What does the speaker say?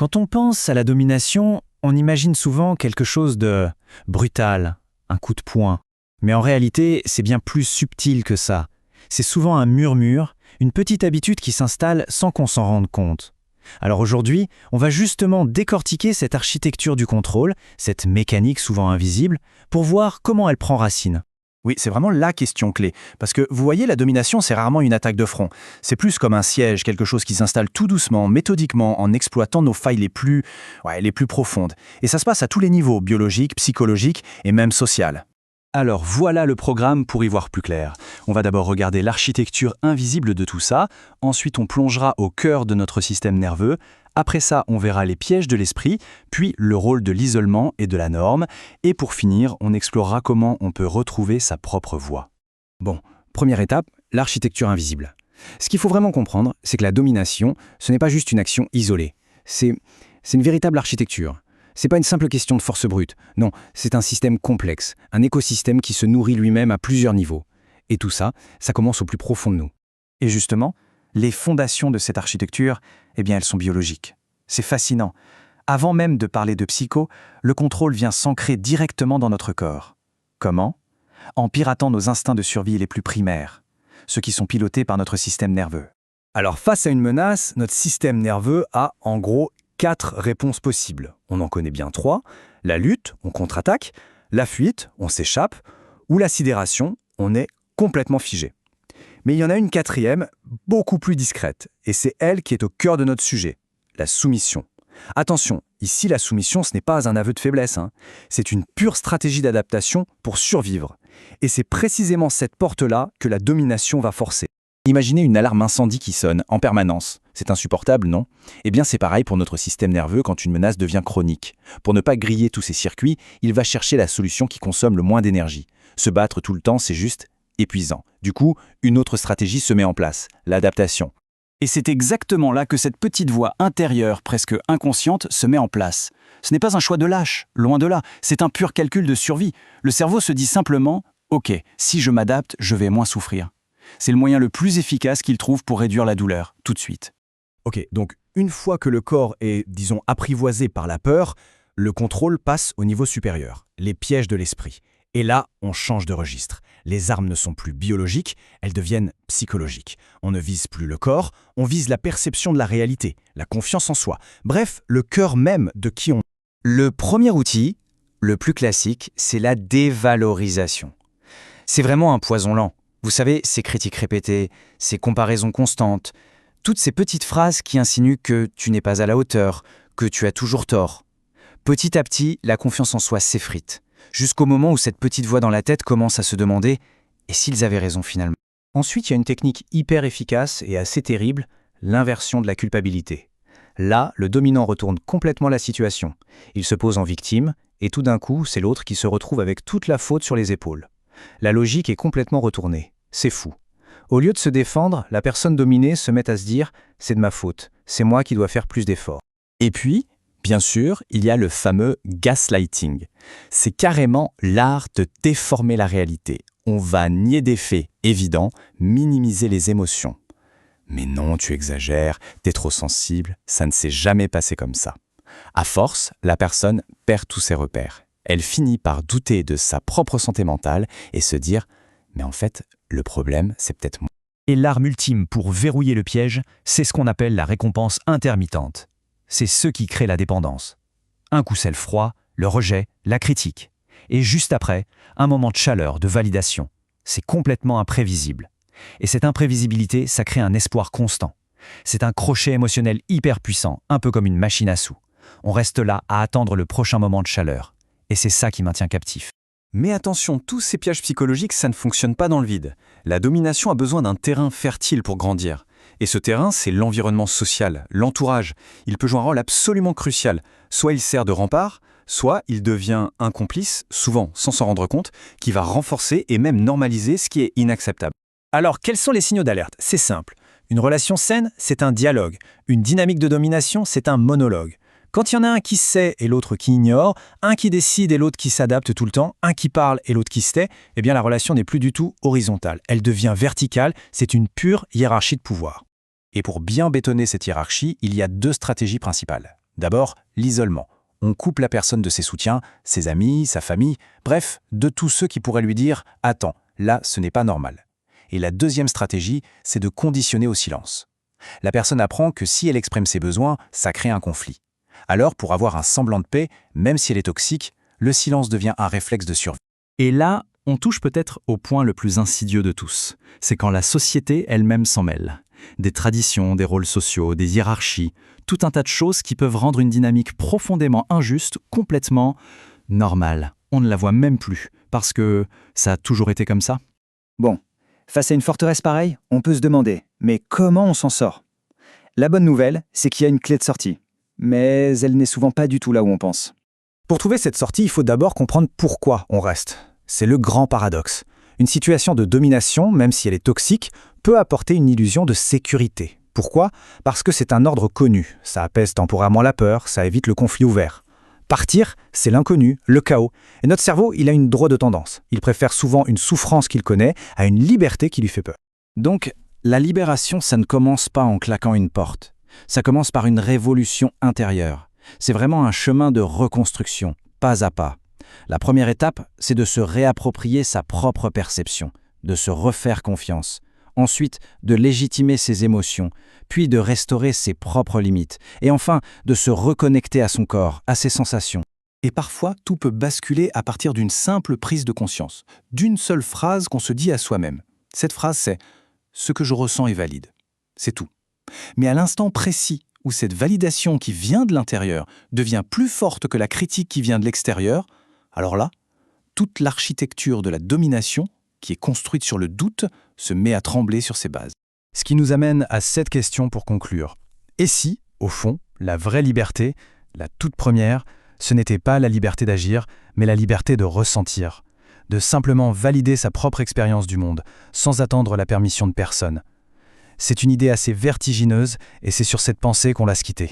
Quand on pense à la domination, on imagine souvent quelque chose de brutal, un coup de poing. Mais en réalité, c'est bien plus subtil que ça. C'est souvent un murmure, une petite habitude qui s'installe sans qu'on s'en rende compte. Alors aujourd'hui, on va justement décortiquer cette architecture du contrôle, cette mécanique souvent invisible, pour voir comment elle prend racine. Oui, c'est vraiment la question clé. Parce que vous voyez, la domination, c'est rarement une attaque de front. C'est plus comme un siège, quelque chose qui s'installe tout doucement, méthodiquement, en exploitant nos failles les plus profondes. Et ça se passe à tous les niveaux, biologique, psychologique et même social. Alors voilà le programme pour y voir plus clair. On va d'abord regarder l'architecture invisible de tout ça, ensuite on plongera au cœur de notre système nerveux, après ça on verra les pièges de l'esprit, puis le rôle de l'isolement et de la norme, et pour finir on explorera comment on peut retrouver sa propre voix. Bon, première étape, l'architecture invisible. Ce qu'il faut vraiment comprendre, c'est que la domination, ce n'est pas juste une action isolée. C'est une véritable architecture. C'est pas une simple question de force brute. Non, c'est un système complexe, un écosystème qui se nourrit lui-même à plusieurs niveaux. Et tout ça, ça commence au plus profond de nous. Et justement, les fondations de cette architecture, elles sont biologiques. C'est fascinant. Avant même de parler de psycho, le contrôle vient s'ancrer directement dans notre corps. Comment ? En piratant nos instincts de survie les plus primaires, ceux qui sont pilotés par notre système nerveux. Alors face à une menace, notre système nerveux a, en gros, 4 réponses possibles. On en connaît bien 3. La lutte, on contre-attaque. La fuite, on s'échappe. Ou la sidération, on est complètement figé. Mais il y en a une 4e, beaucoup plus discrète. Et c'est elle qui est au cœur de notre sujet, la soumission. Attention, ici la soumission, ce n'est pas un aveu de faiblesse. C'est une pure stratégie d'adaptation pour survivre. Et c'est précisément cette porte-là que la domination va forcer. Imaginez une alarme incendie qui sonne en permanence. C'est insupportable, non ? Eh bien, c'est pareil pour notre système nerveux quand une menace devient chronique. Pour ne pas griller tous ces circuits, il va chercher la solution qui consomme le moins d'énergie. Se battre tout le temps, c'est juste épuisant. Du coup, une autre stratégie se met en place, l'adaptation. Et c'est exactement là que cette petite voix intérieure, presque inconsciente, se met en place. Ce n'est pas un choix de lâche, loin de là, c'est un pur calcul de survie. Le cerveau se dit simplement « Ok, si je m'adapte, je vais moins souffrir ». C'est le moyen le plus efficace qu'il trouve pour réduire la douleur, tout de suite. Ok, donc une fois que le corps est, disons, apprivoisé par la peur, le contrôle passe au niveau supérieur, les pièges de l'esprit. Et là, on change de registre. Les armes ne sont plus biologiques, elles deviennent psychologiques. On ne vise plus le corps, on vise la perception de la réalité, la confiance en soi. Bref, le cœur même de qui on est. Le premier outil, le plus classique, c'est la dévalorisation. C'est vraiment un poison lent. Vous savez, ces critiques répétées, ces comparaisons constantes, toutes ces petites phrases qui insinuent que tu n'es pas à la hauteur, que tu as toujours tort. Petit à petit, la confiance en soi s'effrite, jusqu'au moment où cette petite voix dans la tête commence à se demander « et s'ils avaient raison finalement ?» Ensuite, il y a une technique hyper efficace et assez terrible, l'inversion de la culpabilité. Là, le dominant retourne complètement la situation. Il se pose en victime, et tout d'un coup, c'est l'autre qui se retrouve avec toute la faute sur les épaules. La logique est complètement retournée. C'est fou. Au lieu de se défendre, la personne dominée se met à se dire « c'est de ma faute, c'est moi qui dois faire plus d'efforts ». Et puis, bien sûr, il y a le fameux gaslighting. C'est carrément l'art de déformer la réalité. On va nier des faits évidents, minimiser les émotions. Mais non, tu exagères, t'es trop sensible, ça ne s'est jamais passé comme ça. À force, la personne perd tous ses repères. Elle finit par douter de sa propre santé mentale et se dire « mais en fait, le problème, c'est peut-être moi ». Et l'arme ultime pour verrouiller le piège, c'est ce qu'on appelle la récompense intermittente. C'est ce qui crée la dépendance. Un coup c'est le froid, le rejet, la critique. Et juste après, un moment de chaleur, de validation. C'est complètement imprévisible. Et cette imprévisibilité, ça crée un espoir constant. C'est un crochet émotionnel hyper puissant, un peu comme une machine à sous. On reste là à attendre le prochain moment de chaleur. Et c'est ça qui maintient captif. Mais attention, tous ces pièges psychologiques, ça ne fonctionne pas dans le vide. La domination a besoin d'un terrain fertile pour grandir. Et ce terrain, c'est l'environnement social, l'entourage. Il peut jouer un rôle absolument crucial. Soit il sert de rempart, soit il devient un complice, souvent sans s'en rendre compte, qui va renforcer et même normaliser ce qui est inacceptable. Alors, quels sont les signaux d'alerte ? C'est simple. Une relation saine, c'est un dialogue. Une dynamique de domination, c'est un monologue. Quand il y en a un qui sait et l'autre qui ignore, un qui décide et l'autre qui s'adapte tout le temps, un qui parle et l'autre qui se tait, eh bien la relation n'est plus du tout horizontale. Elle devient verticale, c'est une pure hiérarchie de pouvoir. Et pour bien bétonner cette hiérarchie, il y a 2 stratégies principales. D'abord, l'isolement. On coupe la personne de ses soutiens, ses amis, sa famille, bref, de tous ceux qui pourraient lui dire « Attends, là, ce n'est pas normal ». Et la deuxième stratégie, c'est de conditionner au silence. La personne apprend que si elle exprime ses besoins, ça crée un conflit. Alors, pour avoir un semblant de paix, même si elle est toxique, le silence devient un réflexe de survie. Et là, on touche peut-être au point le plus insidieux de tous. C'est quand la société elle-même s'en mêle. Des traditions, des rôles sociaux, des hiérarchies, tout un tas de choses qui peuvent rendre une dynamique profondément injuste, complètement normale. On ne la voit même plus, parce que ça a toujours été comme ça. Bon, face à une forteresse pareille, on peut se demander, mais comment on s'en sort? La bonne nouvelle, c'est qu'il y a une clé de sortie. Mais elle n'est souvent pas du tout là où on pense. Pour trouver cette sortie, il faut d'abord comprendre pourquoi on reste. C'est le grand paradoxe. Une situation de domination, même si elle est toxique, peut apporter une illusion de sécurité. Pourquoi? Parce que c'est un ordre connu. Ça apaise temporairement la peur, ça évite le conflit ouvert. Partir, c'est l'inconnu, le chaos. Et notre cerveau, il a une drôle de tendance. Il préfère souvent une souffrance qu'il connaît à une liberté qui lui fait peur. Donc, la libération, ça ne commence pas en claquant une porte. Ça commence par une révolution intérieure. C'est vraiment un chemin de reconstruction, pas à pas. La première étape, c'est de se réapproprier sa propre perception, de se refaire confiance. Ensuite, de légitimer ses émotions, puis de restaurer ses propres limites. Et enfin, de se reconnecter à son corps, à ses sensations. Et parfois, tout peut basculer à partir d'une simple prise de conscience, d'une seule phrase qu'on se dit à soi-même. Cette phrase, c'est « ce que je ressens est valide ». C'est tout. Mais à l'instant précis où cette validation qui vient de l'intérieur devient plus forte que la critique qui vient de l'extérieur, alors là, toute l'architecture de la domination, qui est construite sur le doute, se met à trembler sur ses bases. Ce qui nous amène à cette question pour conclure. Et si, au fond, la vraie liberté, la toute première, ce n'était pas la liberté d'agir, mais la liberté de ressentir, de simplement valider sa propre expérience du monde, sans attendre la permission de personne. C'est une idée assez vertigineuse et c'est sur cette pensée qu'on va se quitter.